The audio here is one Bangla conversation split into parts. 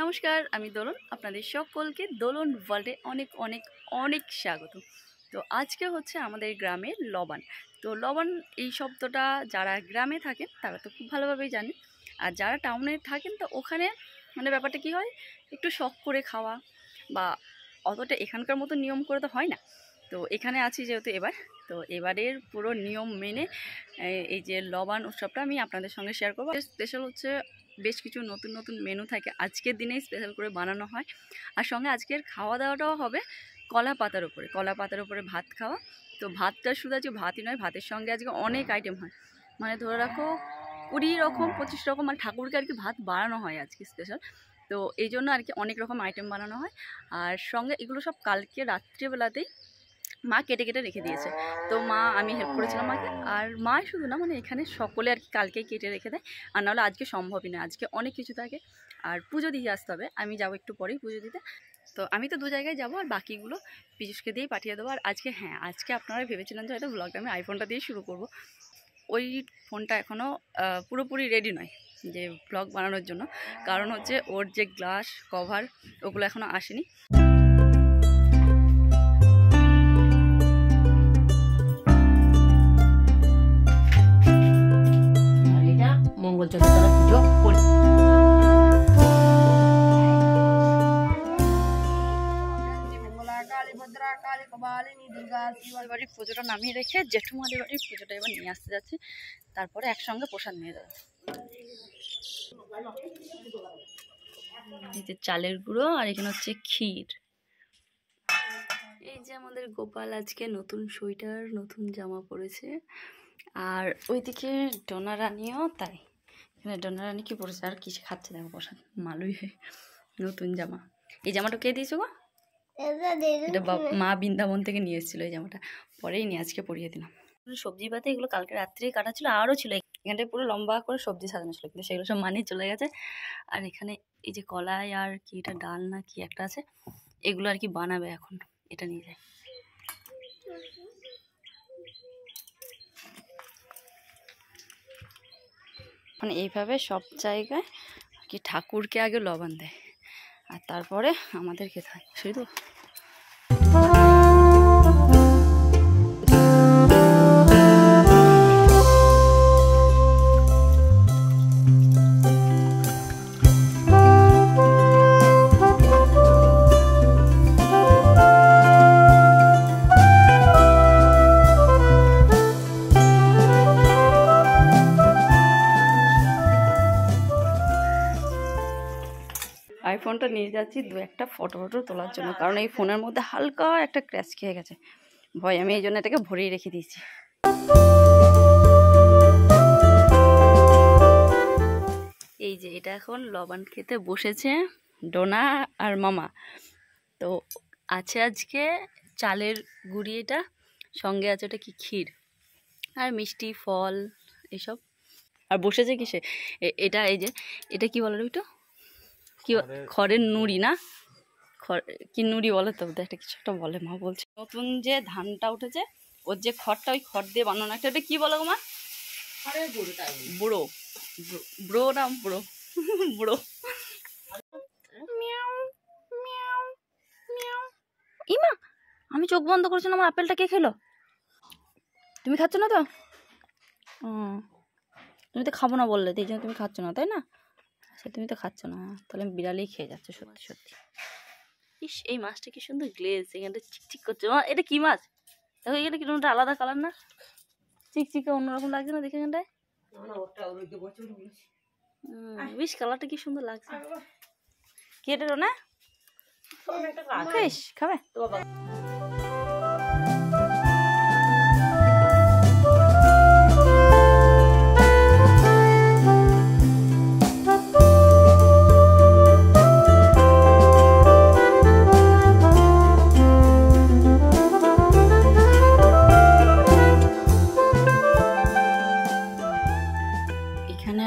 নমস্কার, আমি দোলন। আপনাদের সকলকে দোলন ওয়ার্ল্ডে অনেক অনেক অনেক স্বাগত। তো আজকে হচ্ছে আমাদের গ্রামের লবান। তো লবান এই শব্দটা যারা গ্রামে থাকেন তারা তো খুব ভালোভাবেই জানেন, আর যারা টাউনে থাকেন তো ওখানে মানে ব্যাপারটা কী হয়, একটু শখ করে খাওয়া বা অতটা এখানকার মতো নিয়ম করে তো হয় না। তো এখানে আছি যেহেতু তো এবারের পুরো নিয়ম মেনে এই যে লবান উৎসবটা আমি আপনাদের সঙ্গে শেয়ার করবো। স্পেশাল হচ্ছে বেশ কিছু নতুন নতুন মেনু থাকে, আজকের দিনেই স্পেশাল করে বানানো হয়। আর সঙ্গে আজকের খাওয়া দাওয়াটাও হবে কলা পাতার উপরে ভাত খাওয়া। তো ভাতটা শুধু আজকে ভাতই নয়, ভাতের সঙ্গে আজকে অনেক আইটেম হয়, মানে ধরে রাখো 20 রকম 25 রকম, মানে ঠাকুরকে আর কি ভাত বানানো হয় আজকে স্পেশাল। তো এই জন্য আর কি অনেক রকম আইটেম বানানো হয়। আর সঙ্গে এগুলো সব কালকে রাত্রিবেলাতেই মা কেটে কেটে রেখে দিয়েছে। তো আমি হেল্প করেছিলাম মাকে, আর মা শুধু না, মানে এখানে সকলে আর কি কালকেই কেটে রেখে দেয়, আর নাহলে আজকে সম্ভবই না, আজকে অনেক কিছু থাকে। আর পুজো দিয়ে আসতে হবে, আমি যাবো একটু পরেই পুজো দিতে। তো আমি তো 2 জায়গায় যাবো, আর বাকিগুলো পীযুষকে দিয়েই পাঠিয়ে দেবো। আর আজকে আপনারা ভেবেছিলেন যে হয়তো ব্লগটা আমি আইফোনটা দিয়ে শুরু করব, ওই ফোনটা এখনও পুরোপুরি রেডি নয় যে ব্লগ বানানোর জন্য, কারণ হচ্ছে ওর যে গ্লাস কভার ওগুলো এখনও আসেনি। পুজো করি। বাড়ির পুজোটা নামিয়ে রেখে জেঠুমাদের বাড়ির পুজোটা এবার নিয়ে আসতে যাচ্ছি, তারপরে একসঙ্গে প্রসাদ নিয়ে যাবে। এই যে চালের গুঁড়ো, আর এখানে হচ্ছে ক্ষীর। এই যে আমাদের গোপাল আজকে নতুন সোয়েটার নতুন জামা পরেছে, আর ওইদিকে ডোনা রানীও তাই। এখানে ডোনা রানী কি পরেছে আর কিছু খাচ্ছে, দেখো প্রসাদ মালুই নতুন জামা। এই জামাটা কে দিয়েছো গো? এটা মা বৃন্দাবন থেকে নিয়ে এসেছিলো এই জামাটা, পরেই নিয়ে আজকে পরিয়ে দিলাম। সবজি পাতে এগুলো কালকে রাত্রেই কাটা ছিল, আরও ছিল এখানটায় পুরো লম্বা করে সবজি সাজানো ছিল, কিন্তু সেগুলো সব মানিয়ে চলে গেছে। আর এখানে এই যে কলাই আর কি এটা ডাল না কি একটা আছে, এগুলো আর কি বানাবে এখন, এটা নিয়ে যায়। মানে এইভাবে সব জায়গায় আর কি ঠাকুরকে আগে লবণ দেয়, আর তারপরে আমাদের খেতে হয় শুধু। আইফোনটা নিয়ে যাচ্ছি 2-1টা ফটো তোলার জন্য, কারণ এই ফোনের মধ্যে হালকা একটা ক্র্যাশ খেয়ে গেছে, ভয় আমি এই জন্য এটাকে ভরেই রেখে দিয়েছি। এই যে এটা এখন লবণ খেতে বসেছে ডোনা আর মামা। তো আছে আজকে চালের গুঁড়ি, এটা সঙ্গে আছে ওটা কি ক্ষীর আর মিষ্টি ফল এইসব। আর বসেছে কিসে এটা, এই যে এটা কি বলো একটু, কি খড়ের নুড়ি না, কি নুড়ি বলে তো, একটা কিছু একটা বলে মা বলছে। নতুন যে ধানটা উঠেছে ওর যে খড়টা, ওই খড় দিয়ে বানানো একটা, ওটা কি বলো গো মা? বুড়ো বুড়ো না বুড়ো বুড়ো। ইমা, আমি চোখ বন্ধ করেছিলাম, আমার আপেলটা কে খেলো? তুমি খাচ্ছ না তো? তুমি তো খাবো না বললে, এই জন্য তুমি খাচ্ছ না তাই না? আচ্ছা তুমি তো খাচ্ছ না, তাহলে বিড়ালেই খেয়ে যাচ্ছে সত্যি সত্যি। ইস, এই মাছটা কি সুন্দর গ্লেজ, এখানটা চিকচিক করছে। এটা কি মাছ দেখো, এখানে কিরকমটা আলাদা কালার না, চিকচিকে অন্যরকম লাগছে না দেখে এখানটায়। বেশ কালারটা কি সুন্দর লাগছে। কেটে না খাবে তো বাবা।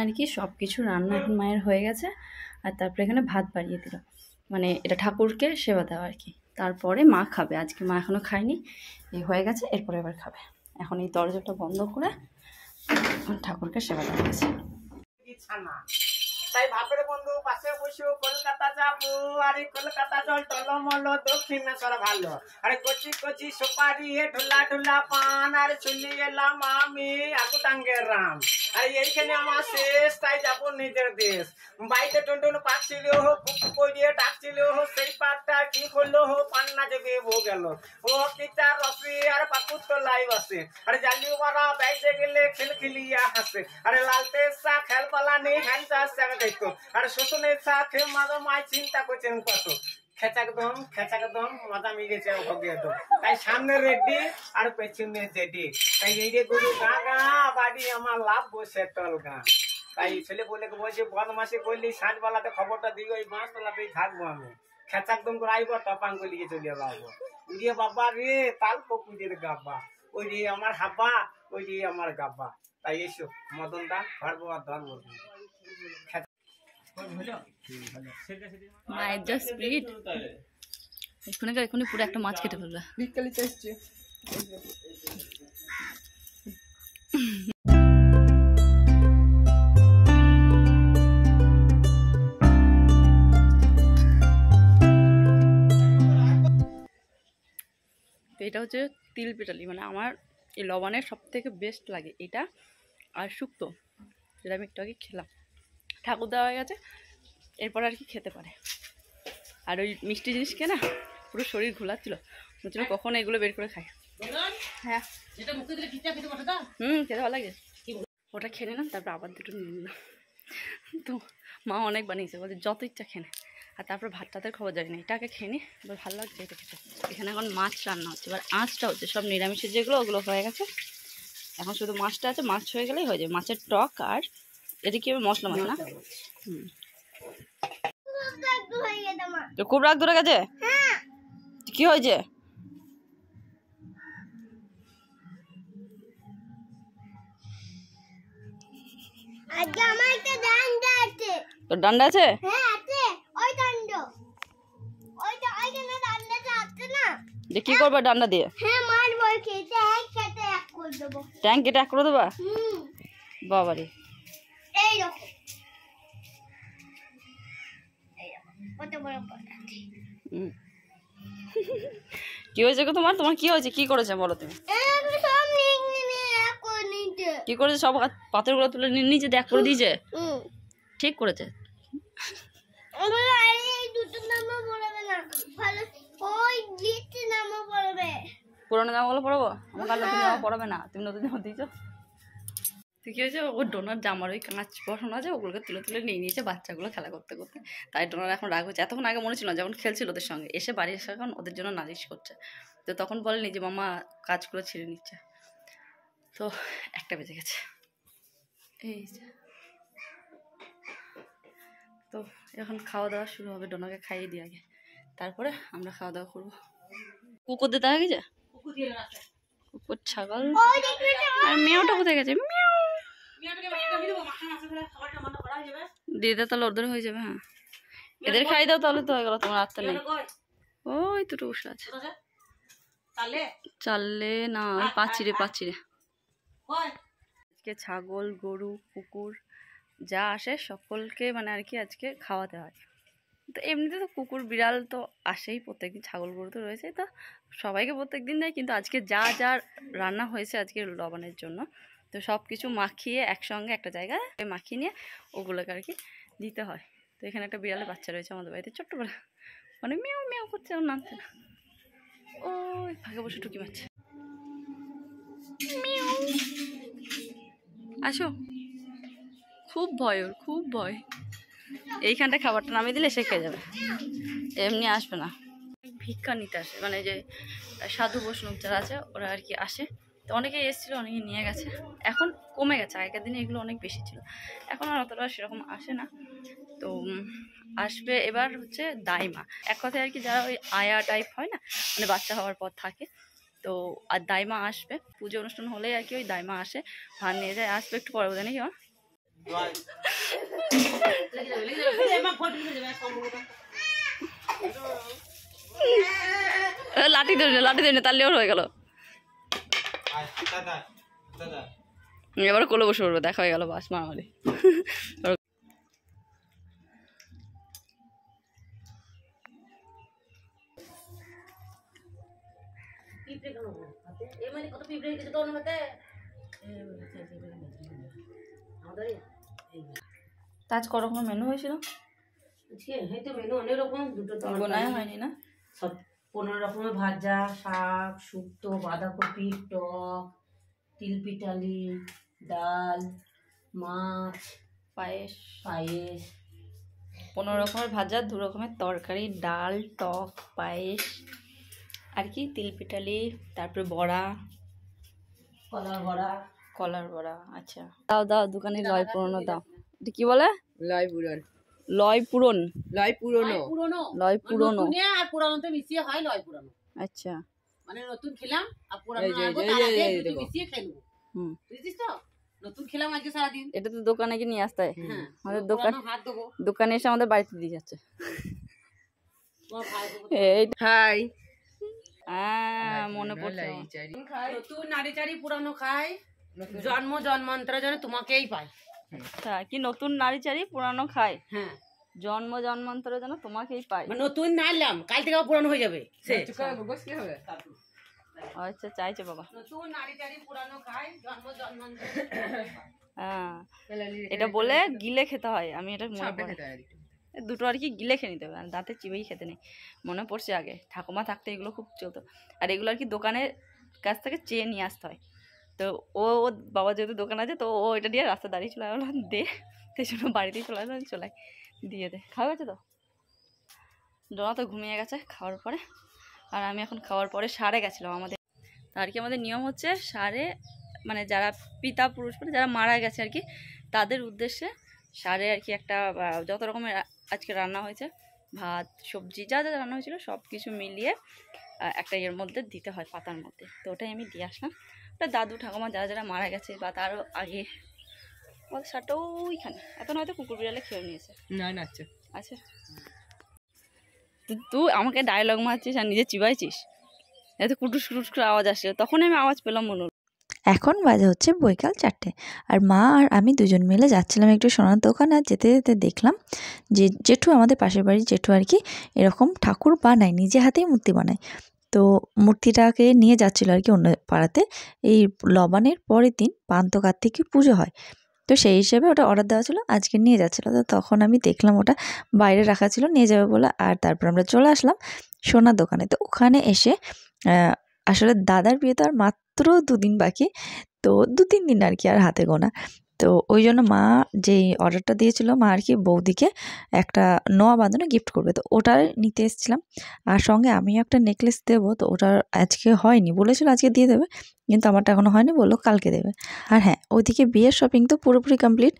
আর কি সব কিছু রান্না এখন মায়ের হয়ে গেছে, আর তারপরে এখানে ভাত বাড়িয়ে দিল, মানে এটা ঠাকুরকে সেবা দেওয়া আর কি। তারপরে মা খাবে, আজকে মা এখনও খায়নি, এই হয়ে গেছে, এরপরে এবার খাবে। এখন এই দরজাটা বন্ধ করে ঠাকুরকে সেবা দেওয়া গেছে। তাই ভাবের বন্ধু পাশে বসে কলকাতা যাবো, আরে কলকাতা জল টলমল দক্ষিণেশ্বর ভালো, আরে কচি কচি সুপারি ঢোলা ঢোলা পান, আর চলে এলাম আমি আগুটাঙ্গের রাম। আরে এইখানে আমার শেষ, তাই যাবো নিজের দেশ। বাইরে টুনটুন পাচ্ছিল কুকু করিয়ে ডাকছিল, সেই পাটটা কি করলো পান্না যাবে বো গেল। ও কিটা রসি আর পাকুর তো লাইভ আছে, আরে জালিও বারা বাইরে গেলে খেল খেলিয়া হাসে। আরে লালতে চা খেল পালা নেই হ্যান চাষ জায়গা দেখতো, আরে শোষণের চা খেয়ে মাঝে মায় চিন্তা করছেন কত। খেচাকদম মজা মিলেছে ভোগে তো। তাই সামনে রেডি আর পেছনে জেডি, তাই এই যে গুরু গা গা বাড়ি আমার লাভ বসে টল গা। তাই ছেলে বলে বলছে বদমাসি করলি সাঁঝবেলাতে খবরটা দিই, ওই বাঁশতলাতেই থাকবো আমি। খেচাকদম করে আইবো টপাং গলিয়ে চলে যাবো। উড়িয়ে বাবা রে তাল পকুজের গাব্বা, ওই রে আমার হাব্বা, ওই রে আমার গাব্বা। তাই এসো মদন দা ধরবো আর ধরবো। মায়ের যা স্পিড, এক্ষুনি পুরো একটা মাছ কেটে ফেলবে। বিকালে চাইছি তো এটা হচ্ছে তিল পিঠালি, মানে আমার এই লবণের সব থেকে বেস্ট লাগে এটা আর শুক্তো, যেটা আমি একটু আগে খেলাম। ঠাকুর দেওয়া হয়ে গেছে, এরপর আর কি খেতে পারে। আর ওই মিষ্টি জিনিসকে না পুরো শরীর ঘোলাচ্ছিল, বলছিল কখন এগুলো বের করে খায়। হ্যাঁ খেতে ভালো লাগে। ওটা খেয়ে নিলাম, তারপর আবার দুটো নিয়ে নিলাম। তো মা অনেক বানিয়েছে, বলছে যত ইচ্ছা খেয়ে। আর তারপর ভাতটাতে খবর জানি না, এটাকে খেয়ে নি, এবার ভালো লাগছে এটা খেতে। এখানে এখন মাছ রান্না হচ্ছে, এবার আঁচটা হচ্ছে সব নিরামিষের যেগুলো ওগুলো হয়ে গেছে, এখন শুধু মাছটা আছে। মাছ হয়ে গেলেই হয়ে যাবে, মাছের টক আর এটা কি মশলা মাছ না। খুব রাগ ধরে গেছে, কি হয়েছে? তোর ডান্ডা আছে? যে কি করবে ডান্ডা দিয়ে? ট্যাঙ্ক কেটে এক করে দেবা? বাবারে কি হয়েছে গো তোমার? তোমার কি হয়েছে? কি করেছে বলো তুমি? কি করেছে? সব পাথরগুলো তুলে নিচে দেখ করে দিয়েছে। ঠিক করেছে। পুরোনো জামাগুলো পরবো? আমার কাল নতুন জামা পরবে না, তুমি নতুন জামা দিয়েছো। তো কি হয়েছে, ওর ডোনার জামার ওই কাঁচ বসানো আছে, ওগুলোকে তুলে তুলে নিয়ে নিয়েছে বাচ্চাগুলো খেলা করতে করতে। তাই ডোনার এখন রাগ হচ্ছে। এতক্ষণ আগে মনে ছিল না, যখন খেলছিল ওদের সঙ্গে, এসে বাড়ি এসে এখন ওদের জন্য নালিশ করছে। তো তখন বলেনি যে মামা কাজগুলো ছিঁড়ে নিচ্ছে। তো 1টা বেজে গেছে। এই যে তো এখন খাওয়া দাওয়া শুরু হবে, ডোনাকে খাইয়ে দিই আগে, তারপরে আমরা খাওয়া দাওয়া করবো। কুকুর দিয়ে দেখা গেছে, কুকুর ছাগল আর মেয়েটা কোথায় গেছে? দিদা তাহলে ওদের হয়ে যাবে। হ্যাঁ এদের খাই দাও, তাহলে তো হয়ে গেল, তোমার আত্মা নেই। ওই তো বসে আছে চাললে না, পাচ্ছি রে। আজকে ছাগল গরু কুকুর যা আসে সকলকে মানে আর কি আজকে খাওয়াতে হয়। তো এমনিতে তো কুকুর বিড়াল তো আসেই প্রত্যেকদিন, ছাগল গরু তো রয়েছেই, তো সবাইকে প্রত্যেকদিন দেয়। কিন্তু আজকে যা যা রান্না হয়েছে আজকে লবণের জন্য, তো সব কিছু মাখিয়ে একসঙ্গে একটা জায়গায় মাখিয়ে নিয়ে ওগুলোকে আর কি দিতে হয়। তো এখানে একটা বিড়ালের বাচ্চা রয়েছে আমাদের বাড়িতে, ছোট্টবেলা, মানে মেও মেও করছে, আর নামছে না, ওই ফাঁকে বসে টুকি মারছে। আসো, খুব ভয় ওর, খুব ভয়। এইখানটা খাবারটা নামিয়ে দিলে সে খেয়ে যাবে, এমনি আসবে না। ভিক্ষা নিতে আসে, মানে যে সাধু বৈষ্ণব যারা আছে ওরা আর কি আসে। তো অনেকেই এসেছিলো, অনেকে নিয়ে গেছে, এখন কমে গেছে। আগেকার দিনে এগুলো অনেক বেশি ছিল, এখন আর অতটা সেরকম আসে না। তো আসবে এবার হচ্ছে দাইমা, এক কথায় আর কি যারা ওই আয়া টাইপ হয় না, মানে বাচ্চা হওয়ার পর থাকে, তো আর দাইমা আসবে। পুজো অনুষ্ঠান হলেই আর কি ওই দাইমা আসে, ভাত নিয়ে যায়, আসবে একটু পরে বোধ নাকি। লাঠি ধরে তার লেওর হয়ে গেল। এবার কোলে বসে পড়বে, দেখা হয়ে গেল বাস মারামারি। আজ ক রকমের মেনু হয়েছিল? মেনু অনেক রকম, দুটো গোনায় হয়নি না? সব 15 রকমের ভাজা, শাক, শুক্তো, বাঁধাকপি, টক, তিলপিঠালি, ডাল, মাছ, পায়েস, 15 রকমের ভাজা, 2 রকমের তরকারি, ডাল, টক, পায়েস আর কি তিলপিঠালি, তারপরে বড়া, কলার বড়া। আচ্ছা দাও দাও, দোকানে লয় পুরনো দাও। এটা কি বলে? লয় পুরনো। আর পুরানোতে মিশিয়ে হয় লয় পুরানো। আচ্ছা, মানে নতুন খেলাম আর পুরানো মিশিয়ে খেলবো। বুঝছিস তো? নতুন খেলাম আজকে সারাদিন। এটা তো দোকানে গিয়ে নিয়ে আসতে হয়। আমাদের হাত দেবো, দোকানে এসে আমাদের বাড়িতে দিয়ে যাচ্ছে। হাই, মনে পড়ছে। নতুন নারী চারি পুরানো খায়, জন্ম জন্মান্তরের জন্য তোমাকেই পায়। আচ্ছা, কি নতুন নারী চারি পুরানো খায়? হ্যাঁ, জন্ম জন্মান্তরের জন্য তোমাকেই পায়। নতুন নাইলাম, কাল থেকে পুরানো হয়ে যাবে। আচ্ছা, চাইছে বাবা। নতুন নারী চারি পুরানো খায়, জন্ম জন্মান্তর। হ্যাঁ, এটা বলে গিলে খেতে হয়। আমি এটা মনে পড়ে, দুটো আর কি গিলে খেয়ে নিতে হবে, দাঁতে চিবেই খেতে নেই। মনে পড়ছে আগে ঠাকুমা থাকতে এগুলো খুব চলতো। আর এগুলো আর কি দোকানের কাছ থেকে চেয়ে নিয়ে আসতে হয়। তো ও বাবা যেহেতু দোকান আছে, তো ও এটা দিয়ে রাস্তা দাঁড়িয়ে চলে গেল, দে, সেই জন্য বাড়িতেই চলে আসলাম, চলাই দিয়ে দে। খাওয়া গেছে তো? ডোনা তো ঘুমিয়ে গেছে খাওয়ার পরে। আর আমি এখন খাওয়ার পরে সারে গেছিলাম। আমাদের আর কি আমাদের নিয়ম হচ্ছে সারে, মানে যারা পিতা পুরুষ, মানে যারা মারা গেছে আর কি, তাদের উদ্দেশ্যে সারে আর কি একটা যত রকমের আজকে রান্না হয়েছে, ভাত সবজি যা যা রান্না হয়েছিল সব কিছু মিলিয়ে একটা এর মধ্যে দিতে হয়, পাতার মধ্যে। তো ওটাই আমি দিয়ে আসলাম। ওটা দাদু ঠাকুমা যারা যারা মারা গেছে বা তারও আগে, আমাদের সারটা ওইখানে। এখন হয়তো কুকুর বিড়ালে খেয়ে নিয়েছে। আচ্ছা আচ্ছা, তুই আমাকে ডায়লগ মারছিস আর নিজে চিবাইছিস, এত কুটুস কুটুস করে আওয়াজ আসছে, তখন আমি আওয়াজ পেলাম মনে হলো। এখন বাজে হচ্ছে বৈকাল 4টে, আর মা আর আমি দুজন মিলে যাচ্ছিলাম একটু সোনার দোকান। আর যেতে যেতে দেখলাম যে জেঠু, আমাদের পাশের বাড়ির জেঠু আর কি, এরকম ঠাকুর বানায়, নিজে হাতেই মূর্তি বানায়। তো মূর্তিটাকে নিয়ে যাচ্ছিলো আর কি অন্য পাড়াতে। এই লবানের পরের দিন পান্থ কার্তিকে পুজো হয়, তো সেই হিসেবে ওটা অর্ডার দেওয়া ছিল, আজকে নিয়ে যাচ্ছিলো। তো তখন আমি দেখলাম ওটা বাইরে রাখা ছিল, নিয়ে যাবে বলে। আর তারপর আমরা চলে আসলাম সোনার দোকানে। তো ওখানে এসে আসলে দাদার বিয়ে তো আর মাত্র 2 দিন বাকি, তো 2-3 দিন আর কি, আর হাতে গোনা। তো ওই জন্য মা যেই অর্ডারটা দিয়েছিল, মা আর কি বৌদিকে একটা নোয়া বাঁধানো গিফট করবে, তো ওটা নিতে এসেছিলাম। আর সঙ্গে আমিও একটা নেকলেস দেবো, তো ওটা আজকে হয়নি, বলেছিল আজকে দিয়ে দেবে, কিন্তু আমারটা এখনও হয়নি, বললো কালকে দেবে। আর হ্যাঁ, ওইদিকে বিয়ের শপিং তো পুরোপুরি কমপ্লিট।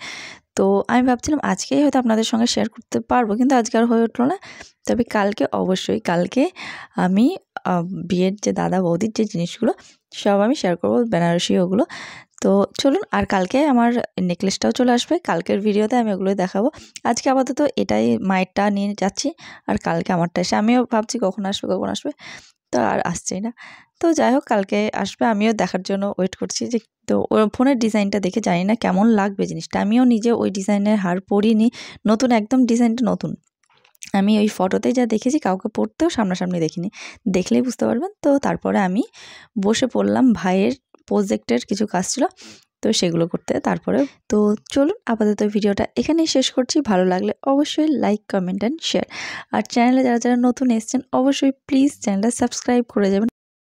তো আমি ভাবছিলাম আজকেই হয়তো আপনাদের সঙ্গে শেয়ার করতে পারবো, কিন্তু আজকে আর হয়ে উঠলো না। তবে কালকে অবশ্যই, কালকে আমি বিয়ের যে দাদা বৌদির যে জিনিসগুলো সব আমি শেয়ার করবো, বেনারসি ওগুলো। তো চলুন, আর কালকে আমার নেকলেসটাও চলে আসবে, কালকের ভিডিওতে আমি ওগুলোই দেখাবো। আজকে আপাতত এটাই মায়েরটা নিয়ে যাচ্ছি, আর কালকে আমারটা এসে আমিও ভাবছি কখন আসবে, তো আর আসছেই না। তো যাই হোক, কালকে আসবে, আমিও দেখার জন্য ওয়েট করছি। যে তো ওর ফোনের ডিজাইনটা দেখে জানি না কেমন লাগবে জিনিসটা। আমিও নিজে ওই ডিজাইনের হার পরিনি, নতুন একদম, ডিজাইনটা নতুন। আমি ওই ফটোতে যা দেখেছি, কাউকে পরতেও সামনাসামনি দেখিনি, দেখলেই বুঝতে পারবেন। তো তারপরে আমি বসে পড়লাম, ভাইয়ের প্রজেক্টের কিছু কাজ ছিল, তো সেগুলো করতে। তারপরে তো চলুন, আপাতত ভিডিওটা এখানেই শেষ করছি। ভালো লাগলে অবশ্যই লাইক, কমেন্ট অ্যান্ড শেয়ার। আর চ্যানেলে যারা যারা নতুন এসেছেন, অবশ্যই প্লিজ চ্যানেলটা সাবস্ক্রাইব করে যাবেন।